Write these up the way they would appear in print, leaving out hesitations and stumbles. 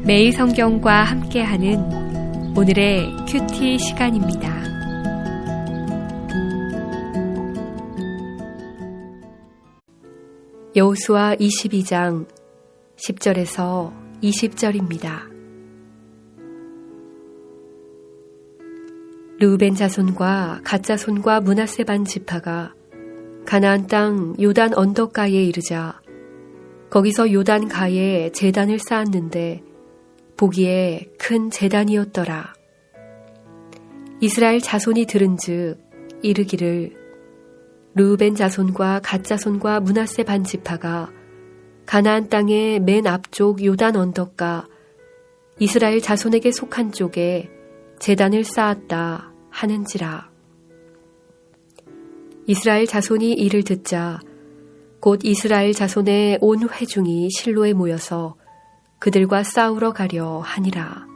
매일 성경과 함께하는 오늘의 큐티 시간입니다. 여호수아 22장 10절에서 20절입니다. 르우벤 자손과 갓 자손과 므낫세 반 지파가 가나안 땅 요단 언덕가에 이르자 거기서 요단 가에 제단을 쌓았는데 보기에 큰 제단이었더라. 이스라엘 자손이 들은즉 이르기를 르우벤 자손과 갓 자손과 므낫세 반 지파가 가나안 땅의 맨 앞쪽 요단 언덕가 이스라엘 자손에게 속한 쪽에 제단을 쌓았다 하는지라. 이스라엘 자손이 이를 듣자 곧 이스라엘 자손의 온 회중이 실로에 모여서 그들과 싸우러 가려 하니라.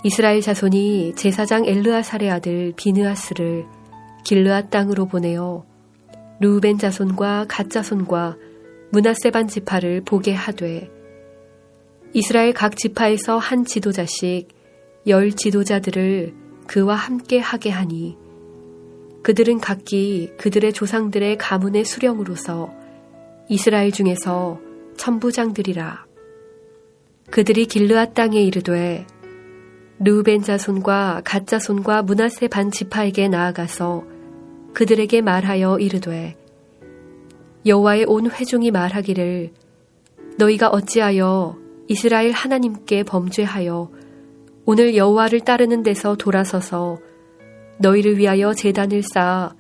이스라엘 자손이 제사장 엘르아살의 아들 비느하스를 길르앗 땅으로 보내어 르우벤 자손과 갓 자손과 므낫세 반 지파를 보게 하되 이스라엘 각 지파에서 한 지도자씩 10 지도자들을 그와 함께 하게 하니 그들은 각기 그들의 조상들의 가문의 수령으로서 이스라엘 중에서 천부장들이라. 그들이 길르앗 땅에 이르되 르우벤 자손과 갓 자손과 므낫세 반 지파에게 나아가서 그들에게 말하여 이르되 여호와의 온 회중이 말하기를 너희가 어찌하여 이스라엘 하나님께 범죄하여 오늘 여호와를 따르는 데서 돌아서서 너희를 위하여 제단을 쌓아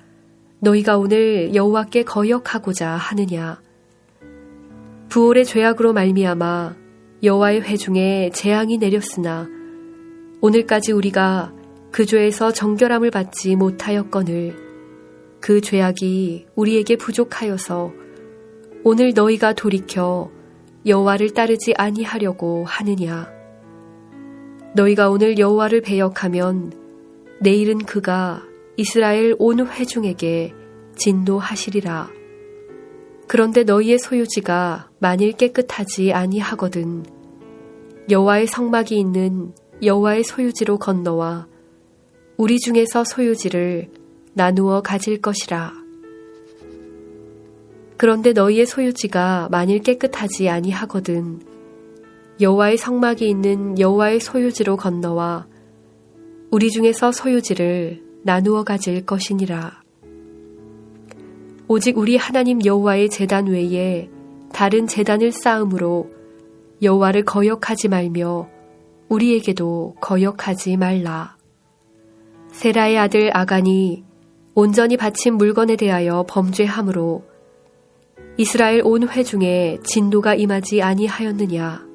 너희가 오늘 여호와께 거역하고자 하느냐. 부올의 죄악으로 말미암아 여호와의 회중에 재앙이 내렸으나 오늘까지 우리가 그 죄에서 정결함을 받지 못하였거늘 그 죄악이 우리에게 부족하여서 오늘 너희가 돌이켜 여호와를 따르지 아니하려고 하느냐. 너희가 오늘 여호와를 배역하면 내일은 그가 이스라엘 온 회중에게 진노하시리라. 그런데 너희의 소유지가 만일 깨끗하지 아니하거든 여호와의 성막이 있는 여호와의 소유지로 건너와 우리 중에서 소유지를 나누어 가질 것이라. 그런데 너희의 소유지가 만일 깨끗하지 아니하거든 여호와의 성막이 있는 여호와의 소유지로 건너와 우리 중에서 소유지를 나누어 가질 것이니라. 오직 우리 하나님 여호와의 제단 외에 다른 제단을 쌓음으로 여호와를 거역하지 말며 우리에게도 거역하지 말라. 세라의 아들 아간이 온전히 바친 물건에 대하여 범죄함으로 이스라엘 온 회중에 진노가 임하지 아니하였느냐.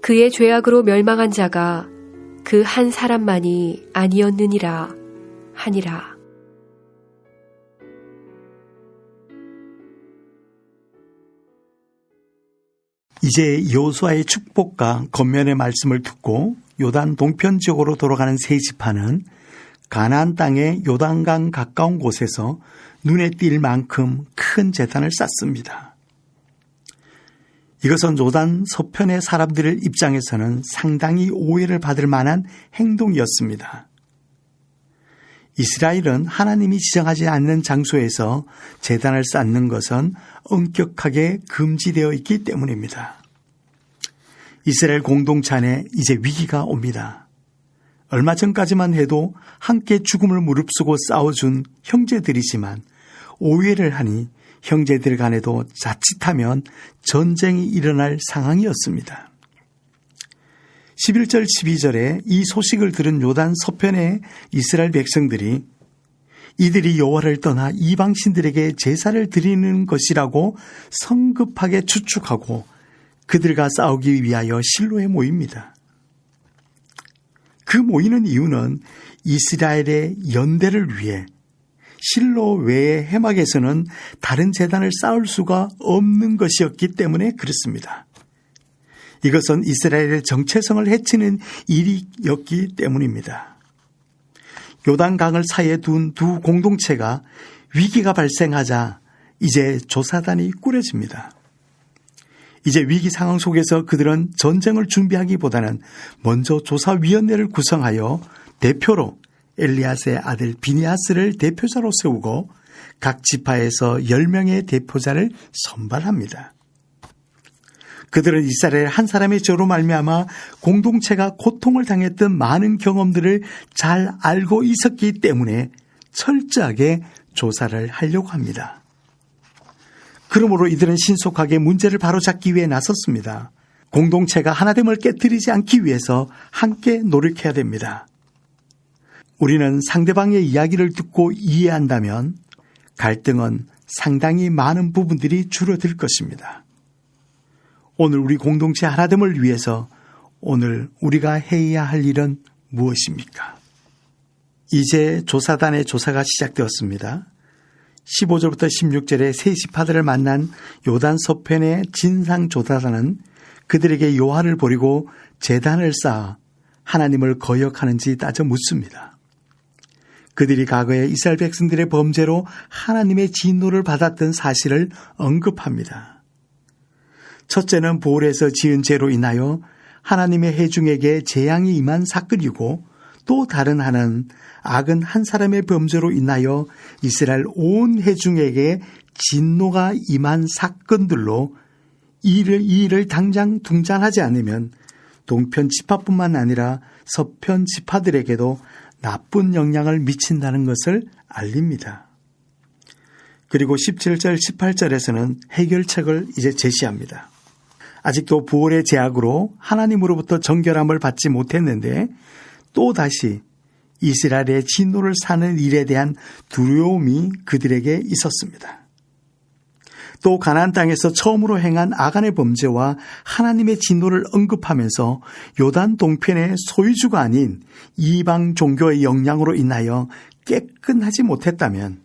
그의 죄악으로 멸망한 자가 그 한 사람만이 아니었느니라 하니라. 이제 여호수아의 축복과 권면의 말씀을 듣고 요단 동편 지역으로 돌아가는 세 지파는 가나안 땅의 요단강 가까운 곳에서 눈에 띌 만큼 큰 제단을 쌓습니다. 이것은 요단 서편의 사람들의 입장에서는 상당히 오해를 받을 만한 행동이었습니다. 이스라엘은 하나님이 지정하지 않는 장소에서 제단을 쌓는 것은 엄격하게 금지되어 있기 때문입니다. 이스라엘 공동체 안에 이제 위기가 옵니다. 얼마 전까지만 해도 함께 죽음을 무릅쓰고 싸워준 형제들이지만 오해를 하니 형제들 간에도 자칫하면 전쟁이 일어날 상황이었습니다. 11절 12절에 이 소식을 들은 요단 서편의 이스라엘 백성들이 이들이 여호와를 떠나 이방신들에게 제사를 드리는 것이라고 성급하게 추측하고 그들과 싸우기 위하여 실로에 모입니다. 그 모이는 이유는 이스라엘의 연대를 위해 실로 외의 해막에서는 다른 제단을 쌓을 수가 없는 것이었기 때문에 그렇습니다. 이것은 이스라엘의 정체성을 해치는 일이었기 때문입니다. 요단강을 사이에 둔 두 공동체가 위기가 발생하자 이제 조사단이 꾸려집니다. 이제 위기 상황 속에서 그들은 전쟁을 준비하기보다는 먼저 조사위원회를 구성하여 대표로 엘리아스의 아들 비니아스를 대표자로 세우고 각 지파에서 10명의 대표자를 선발합니다. 그들은 이스라엘 한 사람의 죄로 말미암아 공동체가 고통을 당했던 많은 경험들을 잘 알고 있었기 때문에 철저하게 조사를 하려고 합니다. 그러므로 이들은 신속하게 문제를 바로잡기 위해 나섰습니다. 공동체가 하나됨을 깨뜨리지 않기 위해서 함께 노력해야 됩니다. 우리는 상대방의 이야기를 듣고 이해한다면 갈등은 상당히 많은 부분들이 줄어들 것입니다. 오늘 우리 공동체 하나됨을 위해서 오늘 우리가 해야 할 일은 무엇입니까? 이제 조사단의 조사가 시작되었습니다. 15절부터 16절에 세 지파들을 만난 요단 서편의 진상 조사단은 그들에게 요한을 버리고 제단을 쌓아 하나님을 거역하는지 따져 묻습니다. 그들이 과거에 이스라엘 백성들의 범죄로 하나님의 진노를 받았던 사실을 언급합니다. 첫째는 보홀에서 지은 죄로 인하여 하나님의 회중에게 재앙이 임한 사건이고, 또 다른 하나는 악은 한 사람의 범죄로 인하여 이스라엘 온 회중에게 진노가 임한 사건들로 이 일을 당장 중단하지 않으면 동편 지파뿐만 아니라 서편 지파들에게도 나쁜 영향을 미친다는 것을 알립니다. 그리고 17절, 18절에서는 해결책을 이제 제시합니다. 아직도 부활의 제약으로 하나님으로부터 정결함을 받지 못했는데 또다시 이스라엘의 진노를 사는 일에 대한 두려움이 그들에게 있었습니다. 또 가나안 땅에서 처음으로 행한 아간의 범죄와 하나님의 진노를 언급하면서 요단 동편의 소유주가 아닌 이방 종교의 영향으로 인하여 깨끗하지 못했다면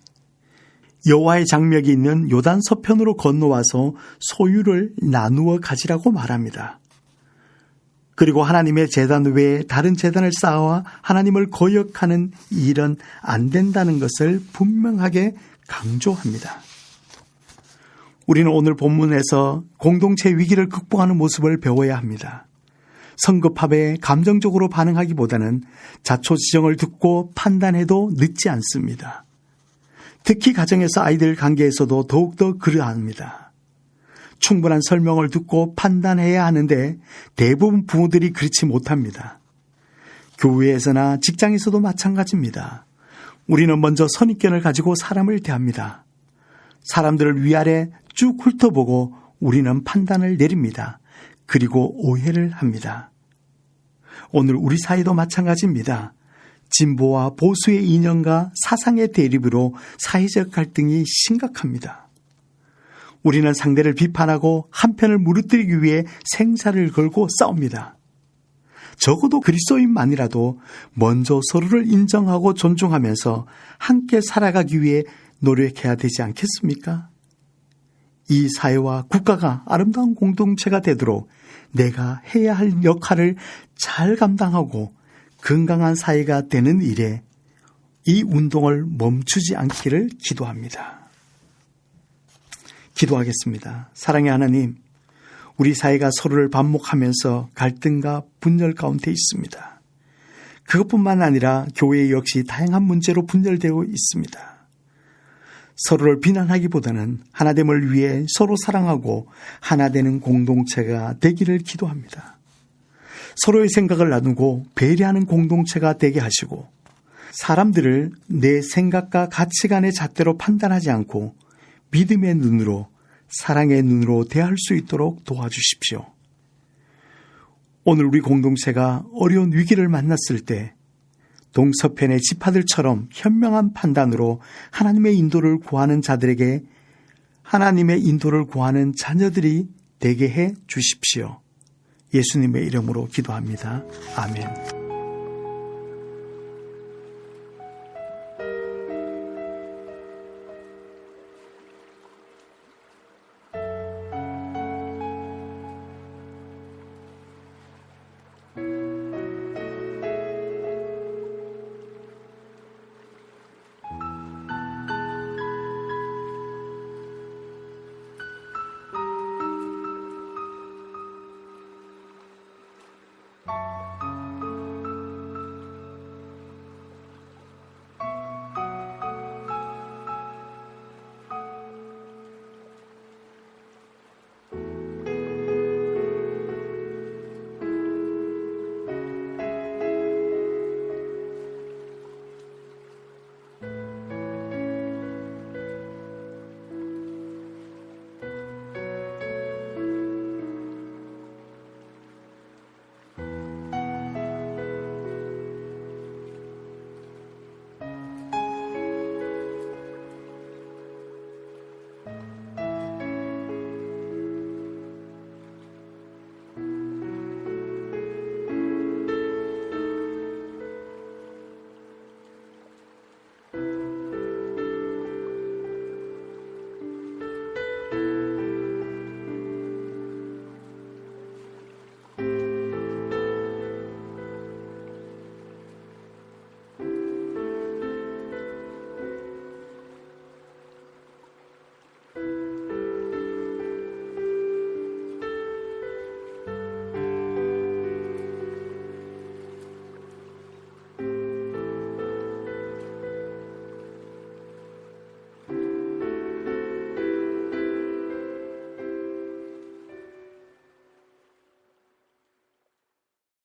여호와의 장막이 있는 요단 서편으로 건너와서 소유를 나누어 가지라고 말합니다. 그리고 하나님의 제단 외에 다른 제단을 쌓아 하나님을 거역하는 일은 안 된다는 것을 분명하게 강조합니다. 우리는 오늘 본문에서 공동체 위기를 극복하는 모습을 배워야 합니다. 성급함에 감정적으로 반응하기보다는 자초지정을 듣고 판단해도 늦지 않습니다. 특히 가정에서 아이들 관계에서도 더욱더 그러합니다. 충분한 설명을 듣고 판단해야 하는데 대부분 부모들이 그렇지 못합니다. 교회에서나 직장에서도 마찬가지입니다. 우리는 먼저 선입견을 가지고 사람을 대합니다. 사람들을 위아래 쭉 훑어보고 우리는 판단을 내립니다. 그리고 오해를 합니다. 오늘 우리 사이도 마찬가지입니다. 진보와 보수의 이념과 사상의 대립으로 사회적 갈등이 심각합니다. 우리는 상대를 비판하고 한편을 무너뜨리기 위해 생사를 걸고 싸웁니다. 적어도 그리스도인만이라도 먼저 서로를 인정하고 존중하면서 함께 살아가기 위해 노력해야 되지 않겠습니까? 이 사회와 국가가 아름다운 공동체가 되도록 내가 해야 할 역할을 잘 감당하고 건강한 사회가 되는 일에 이 운동을 멈추지 않기를 기도합니다. 기도하겠습니다. 사랑의 하나님, 우리 사회가 서로를 반목하면서 갈등과 분열 가운데 있습니다. 그것뿐만 아니라 교회 역시 다양한 문제로 분열되어 있습니다. 서로를 비난하기보다는 하나됨을 위해 서로 사랑하고 하나되는 공동체가 되기를 기도합니다. 서로의 생각을 나누고 배려하는 공동체가 되게 하시고 사람들을 내 생각과 가치관의 잣대로 판단하지 않고 믿음의 눈으로 사랑의 눈으로 대할 수 있도록 도와주십시오. 오늘 우리 공동체가 어려운 위기를 만났을 때 동서편의 지파들처럼 현명한 판단으로 하나님의 인도를 구하는 자들에게 하나님의 인도를 구하는 자녀들이 되게 해 주십시오. 예수님의 이름으로 기도합니다. 아멘.